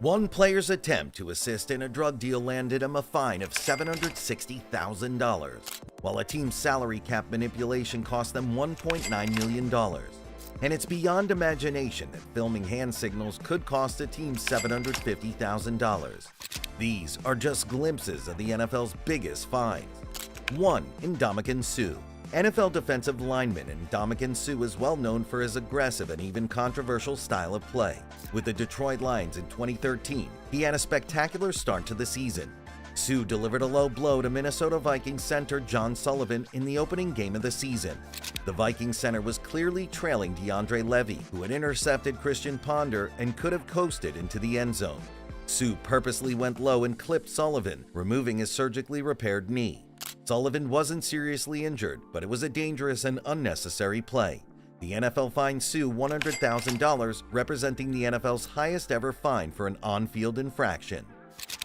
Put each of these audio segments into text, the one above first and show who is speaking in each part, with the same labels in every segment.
Speaker 1: One player's attempt to assist in a drug deal landed him a fine of $760,000, while a team's salary cap manipulation cost them $1.9 million. And it's beyond imagination that filming hand signals could cost a team $750,000. These are just glimpses of the NFL's biggest fines. 1. Ndamukong Suh. NFL defensive lineman Ndamukong Suh is well known for his aggressive and even controversial style of play. With the Detroit Lions in 2013, he had a spectacular start to the season. Suh delivered a low blow to Minnesota Vikings center John Sullivan in the opening game of the season. The Vikings center was clearly trailing DeAndre Levy, who had intercepted Christian Ponder and could have coasted into the end zone. Suh purposely went low and clipped Sullivan, removing his surgically repaired knee. Sullivan wasn't seriously injured, but it was a dangerous and unnecessary play. The NFL fined Suh $100,000, representing the NFL's highest ever fine for an on-field infraction.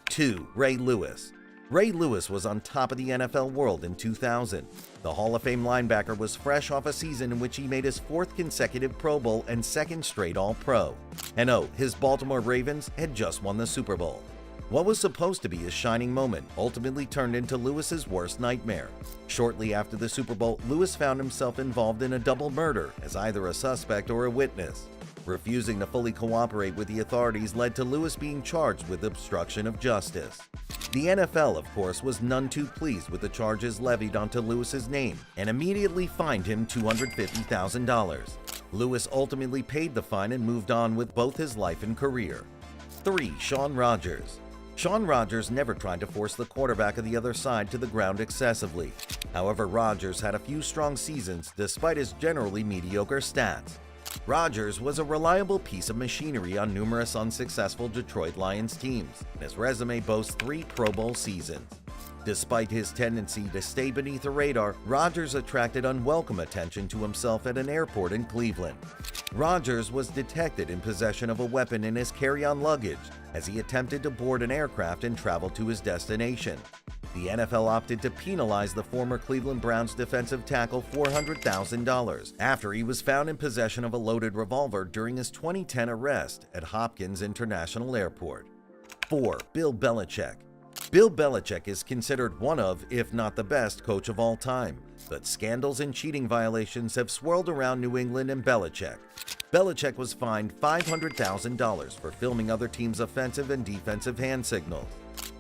Speaker 1: 2. Ray Lewis. Ray Lewis was on top of the NFL world in 2000. The Hall of Fame linebacker was fresh off a season in which he made his 4th consecutive Pro Bowl and 2nd straight All-Pro. And his Baltimore Ravens had just won the Super Bowl. What was supposed to be his shining moment ultimately turned into Lewis's worst nightmare. Shortly after the Super Bowl, Lewis found himself involved in a double murder as either a suspect or a witness. Refusing to fully cooperate with the authorities led to Lewis being charged with obstruction of justice. The NFL, of course, was none too pleased with the charges levied onto Lewis's name and immediately fined him $250,000. Lewis ultimately paid the fine and moved on with both his life and career. 3. Shaun Rogers. Shaun Rogers never tried to force the quarterback of the other side to the ground excessively. However, Rogers had a few strong seasons despite his generally mediocre stats. Rogers was a reliable piece of machinery on numerous unsuccessful Detroit Lions teams, and his resume boasts 3 Pro Bowl seasons. Despite his tendency to stay beneath the radar, Rogers attracted unwelcome attention to himself at an airport in Cleveland. Rogers was detected in possession of a weapon in his carry-on luggage as he attempted to board an aircraft and travel to his destination. The NFL opted to penalize the former Cleveland Browns defensive tackle $400,000 after he was found in possession of a loaded revolver during his 2010 arrest at Hopkins International Airport. 4. Bill Belichick. Bill Belichick is considered one of, if not the best, coach of all time, but scandals and cheating violations have swirled around New England and Belichick. Belichick was fined $500,000 for filming other teams' offensive and defensive hand signals.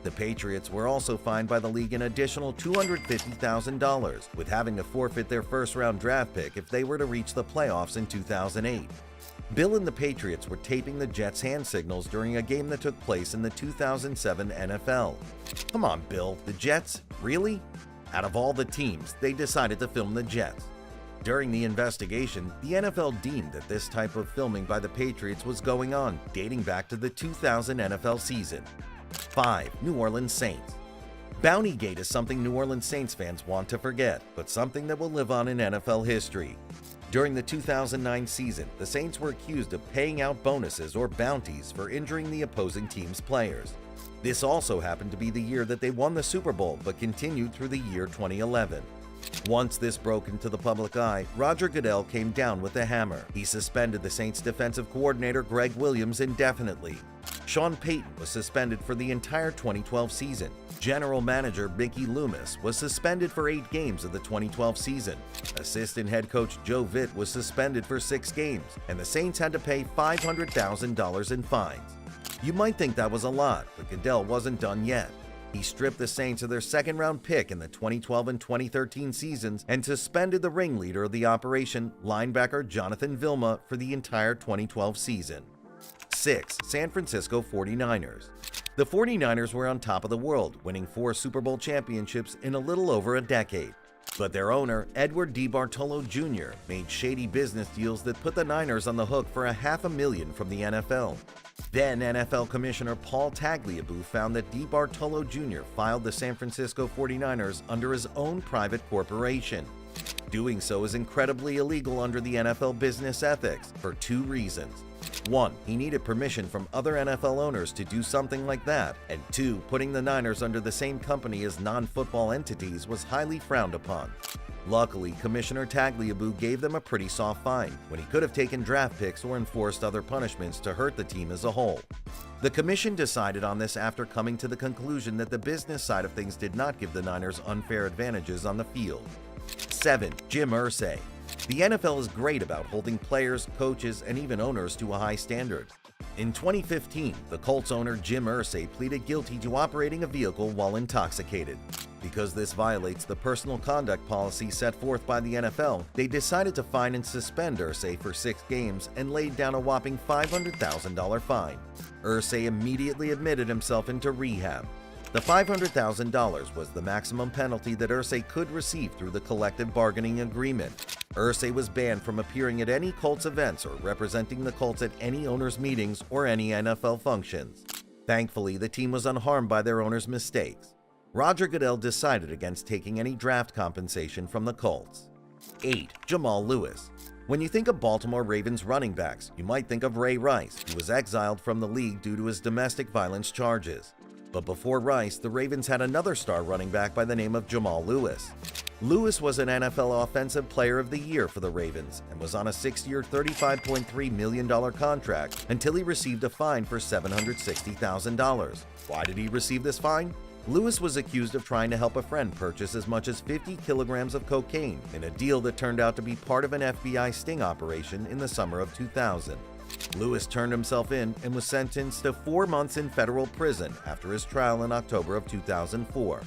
Speaker 1: The Patriots were also fined by the league an additional $250,000, with having to forfeit their first-round draft pick if they were to reach the playoffs in 2008. Bill and the Patriots were taping the Jets' hand signals during a game that took place in the 2007 NFL. Come on, Bill, the Jets? Really? Out of all the teams, they decided to film the Jets. During the investigation, the NFL deemed that this type of filming by the Patriots was going on, dating back to the 2000 NFL season. 5. New Orleans Saints. Bountygate is something New Orleans Saints fans want to forget, but something that will live on in NFL history. During the 2009 season, the Saints were accused of paying out bonuses or bounties for injuring the opposing team's players. This also happened to be the year that they won the Super Bowl, but continued through the year 2011. Once this broke into the public eye, Roger Goodell came down with a hammer. He suspended the Saints defensive coordinator Greg Williams indefinitely. Sean Payton was suspended for the entire 2012 season. General manager Mickey Loomis was suspended for 8 games of the 2012 season. Assistant head coach Joe Vitt was suspended for 6 games, and the Saints had to pay $500,000 in fines. You might think that was a lot, but Goodell wasn't done yet. He stripped the Saints of their second-round pick in the 2012 and 2013 seasons and suspended the ringleader of the operation, linebacker Jonathan Vilma, for the entire 2012 season. 6. San Francisco 49ers. The 49ers were on top of the world, winning 4 Super Bowl championships in a little over a decade. But their owner, Edward DeBartolo Jr., made shady business deals that put the Niners on the hook for $500,000 from the NFL. Then NFL Commissioner Paul Tagliabue found that DeBartolo Jr. filed the San Francisco 49ers under his own private corporation. Doing so is incredibly illegal under the NFL business ethics for 2 reasons. 1. He needed permission from other NFL owners to do something like that, and 2. Putting the Niners under the same company as non-football entities was highly frowned upon. Luckily, Commissioner Tagliabue gave them a pretty soft fine, when he could have taken draft picks or enforced other punishments to hurt the team as a whole. The commission decided on this after coming to the conclusion that the business side of things did not give the Niners unfair advantages on the field. 7. Jim Irsay. The NFL is great about holding players, coaches, and even owners to a high standard. In 2015, the Colts owner Jim Irsay pleaded guilty to operating a vehicle while intoxicated. Because this violates the personal conduct policy set forth by the NFL, they decided to fine and suspend Irsay for 6 games and laid down a whopping $500,000 fine. Irsay immediately admitted himself into rehab. The $500,000 was the maximum penalty that Irsay could receive through the collective bargaining agreement. Irsay was banned from appearing at any Colts events or representing the Colts at any owners' meetings or any NFL functions. Thankfully, the team was unharmed by their owner's mistakes. Roger Goodell decided against taking any draft compensation from the Colts. 8. Jamal Lewis. When you think of Baltimore Ravens running backs, you might think of Ray Rice, who was exiled from the league due to his domestic violence charges. But before Rice, the Ravens had another star running back by the name of Jamal Lewis. Lewis was an NFL Offensive Player of the Year for the Ravens and was on a 6-year, $35.3 million contract until he received a fine for $760,000. Why did he receive this fine? Lewis was accused of trying to help a friend purchase as much as 50 kilograms of cocaine in a deal that turned out to be part of an FBI sting operation in the summer of 2000. Lewis turned himself in and was sentenced to 4 months in federal prison after his trial in October of 2004.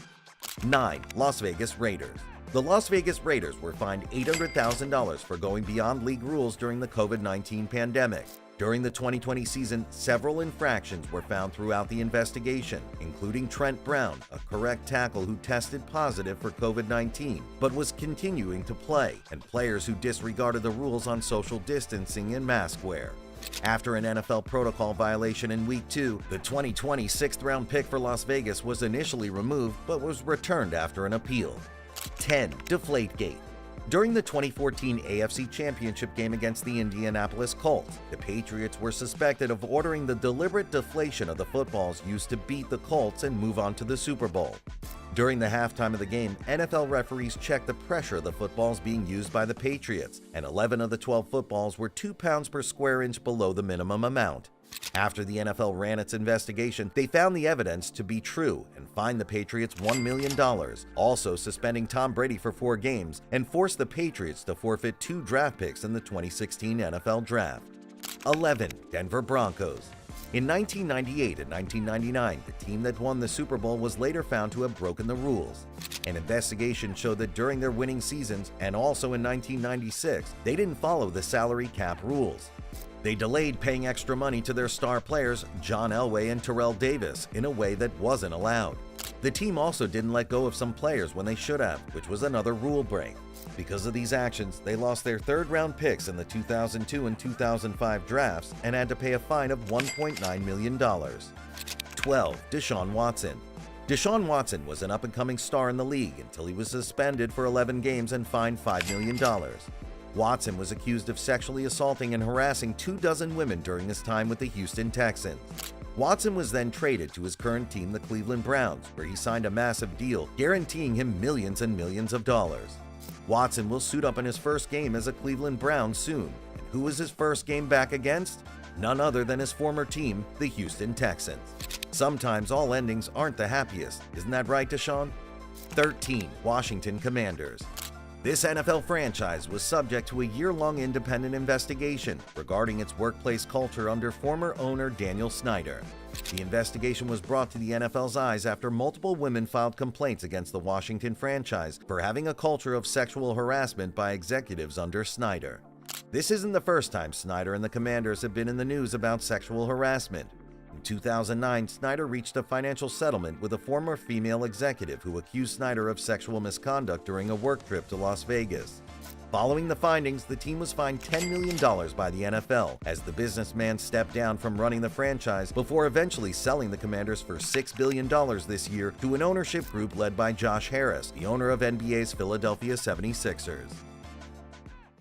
Speaker 1: 9. Las Vegas Raiders. The Las Vegas Raiders were fined $800,000 for going beyond league rules during the COVID-19 pandemic. During the 2020 season, several infractions were found throughout the investigation, including Trent Brown, a correct tackle who tested positive for COVID-19 but was continuing to play, and players who disregarded the rules on social distancing and mask wear. After an NFL protocol violation in Week 2, the 2020 6th-round pick for Las Vegas was initially removed but was returned after an appeal. 10. Deflategate. During the 2014 AFC Championship game against the Indianapolis Colts, the Patriots were suspected of ordering the deliberate deflation of the footballs used to beat the Colts and move on to the Super Bowl. During the halftime of the game, NFL referees checked the pressure of the footballs being used by the Patriots, and 11 of the 12 footballs were 2 pounds per square inch below the minimum amount. After the NFL ran its investigation, they found the evidence to be true and fined the Patriots $1 million, also suspending Tom Brady for 4 games, and forced the Patriots to forfeit 2 draft picks in the 2016 NFL Draft. 11. Denver Broncos. In 1998 and 1999, the team that won the Super Bowl was later found to have broken the rules. An investigation showed that during their winning seasons, and also in 1996, they didn't follow the salary cap rules. They delayed paying extra money to their star players, John Elway and Terrell Davis, in a way that wasn't allowed. The team also didn't let go of some players when they should have, which was another rule break. Because of these actions, they lost their 3rd-round picks in the 2002 and 2005 drafts and had to pay a fine of $1.9 million. 12. Deshaun Watson. Deshaun Watson was an up-and-coming star in the league until he was suspended for 11 games and fined $5 million. Watson was accused of sexually assaulting and harassing 24 women during his time with the Houston Texans. Watson was then traded to his current team, the Cleveland Browns, where he signed a massive deal guaranteeing him millions and millions of dollars. Watson will suit up in his first game as a Cleveland Brown soon, and who was his first game back against? None other than his former team, the Houston Texans. Sometimes all endings aren't the happiest, isn't that right, Deshaun? 13. Washington Commanders. This NFL franchise was subject to a year-long independent investigation regarding its workplace culture under former owner Daniel Snyder. The investigation was brought to the NFL's eyes after multiple women filed complaints against the Washington franchise for having a culture of sexual harassment by executives under Snyder. This isn't the first time Snyder and the Commanders have been in the news about sexual harassment. In 2009, Snyder reached a financial settlement with a former female executive who accused Snyder of sexual misconduct during a work trip to Las Vegas. Following the findings, the team was fined $10 million by the NFL as the businessman stepped down from running the franchise before eventually selling the Commanders for $6 billion this year to an ownership group led by Josh Harris, the owner of NBA's Philadelphia 76ers.